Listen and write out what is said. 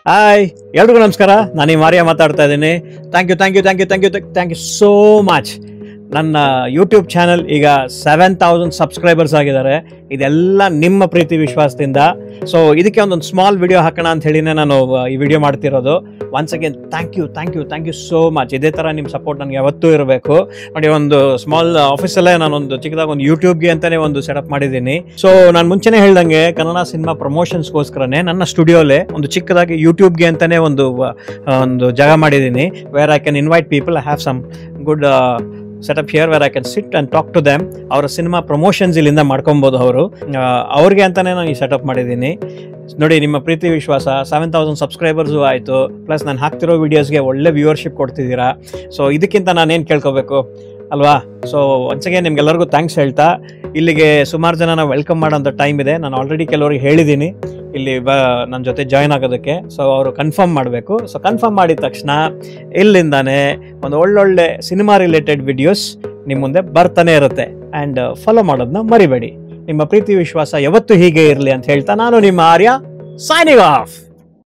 Hi ಎಲ್ರಿಗೂ ನಮಸ್ಕಾರ. ನಾನು ಈ ಮಾರಿಯಾ ಮಾತಾಡ್ತಾ ಇದ್ದೀನಿ. Thank you so much. ನನ್ನ ಯೂಟ್ಯೂಬ್ ಚಾನಲ್ ಈಗ 7000 ಸಬ್ಸ್ಕ್ರೈಬರ್ಸ್ ಆಗಿದ್ದಾರೆ. ಇದೆಲ್ಲ ನಿಮ್ಮ ಪ್ರೀತಿ ವಿಶ್ವಾಸದಿಂದ. ಸೊ ಇದಕ್ಕೆ ಒಂದೊಂದು ಸ್ಮಾಲ್ ವಿಡಿಯೋ ಹಾಕೋಣ ಅಂತ ಹೇಳಿನೇ ನಾನು ಈ ವಿಡಿಯೋ ಮಾಡ್ತಿರೋದು. Once again thank you so much. ಇದೇ ಥರ ನಿಮ್ಮ ಸಪೋರ್ಟ್ ನನಗೆ ಯಾವತ್ತೂ ಇರಬೇಕು. ನೋಡಿ, ಒಂದು ಸ್ಮಾಲ್ ಆಫೀಸಲ್ಲೇ ನಾನೊಂದು ಚಿಕ್ಕದಾಗಿ ಒಂದು ಯೂಟ್ಯೂಬ್ಗೆ ಅಂತಲೇ ಒಂದು ಸೆಟಪ್ ಮಾಡಿದ್ದೀನಿ. ಸೊ ನಾನು ಮುಂಚೆನೇ ಹೇಳ್ದಂಗೆ ಕನ್ನಡ ಸಿನಿಮಾ ಪ್ರಮೋಷನ್ಸ್ಗೋಸ್ಕರನೇ ನನ್ನ ಸ್ಟುಡಿಯೋಲೇ ಒಂದು ಚಿಕ್ಕದಾಗಿ ಯೂಟ್ಯೂಬ್ಗೆ ಅಂತಲೇ ಒಂದು ಜಾಗ ಮಾಡಿದ್ದೀನಿ. Where I can invite people. I have some good setup here where I can sit and talk to them. ಅವರ ಸಿನಿಮಾ ಪ್ರಮೋಷನ್ಸ್ ಇಲ್ಲಿಂದ ಮಾಡ್ಕೊಬೋದು. ಅವ್ರಿಗೆ ಅಂತಲೇ ನಾನು ಈ ಸೆಟಪ್ ಮಾಡಿದ್ದೀನಿ. ನೋಡಿ, ನಿಮ್ಮ ಪ್ರೀತಿ ವಿಶ್ವಾಸ 7000 ಸಬ್ಸ್ಕ್ರೈಬರ್ಸು ಆಯಿತು, ಪ್ಲಸ್ ನಾನು ಹಾಕ್ತಿರೋ ವೀಡಿಯೋಸ್ಗೆ ಒಳ್ಳೆ ವ್ಯೂವರ್ಶಿಪ್ ಕೊಡ್ತಿದ್ದೀರಾ. ಸೊ ಇದಕ್ಕಿಂತ ನಾನೇನು ಕೇಳ್ಕೋಬೇಕು ಅಲ್ವಾ? ಸೊ ಒಂದ್ಸಗೆ ನಿಮ್ಗೆಲ್ಲರಿಗೂ ಥ್ಯಾಂಕ್ಸ್ ಹೇಳ್ತಾ, ಇಲ್ಲಿಗೆ ಸುಮಾರು ಜನ ವೆಲ್ಕಮ್ ಮಾಡೋಂಥ ಟೈಮ್ ಇದೆ. ನಾನು ಆಲ್ರೆಡಿ ಕೆಲವ್ರಿಗೆ ಹೇಳಿದ್ದೀನಿ ಇಲ್ಲಿ ನನ್ನ ಜೊತೆ ಜಾಯ್ನ್ ಆಗೋದಕ್ಕೆ. ಸೊ ಅವರು ಕನ್ಫರ್ಮ್ ಮಾಡಬೇಕು. ಸೊ ಕನ್ಫರ್ಮ್ ಮಾಡಿದ ತಕ್ಷಣ ಇಲ್ಲಿಂದಾನೇ ಒಂದು ಒಳ್ಳೊಳ್ಳೆ ಸಿನಿಮಾ ರಿಲೇಟೆಡ್ ವಿಡಿಯೋಸ್ ನಿಮ್ಮ ಮುಂದೆ ಬರ್ತಾನೆ ಇರುತ್ತೆ. ಆ್ಯಂಡ್ ಫಾಲೋ ಮಾಡೋದನ್ನ ಮರಿಬೇಡಿ. ನಿಮ್ಮ ಪ್ರೀತಿ ವಿಶ್ವಾಸ ಯಾವತ್ತೂ ಹೀಗೆ ಇರಲಿ ಅಂತ ಹೇಳ್ತಾ, ನಾನು ನಿಮ್ಮ ಆರ್ಯ ಸೈನಿಂಗ್ ಆಫ್.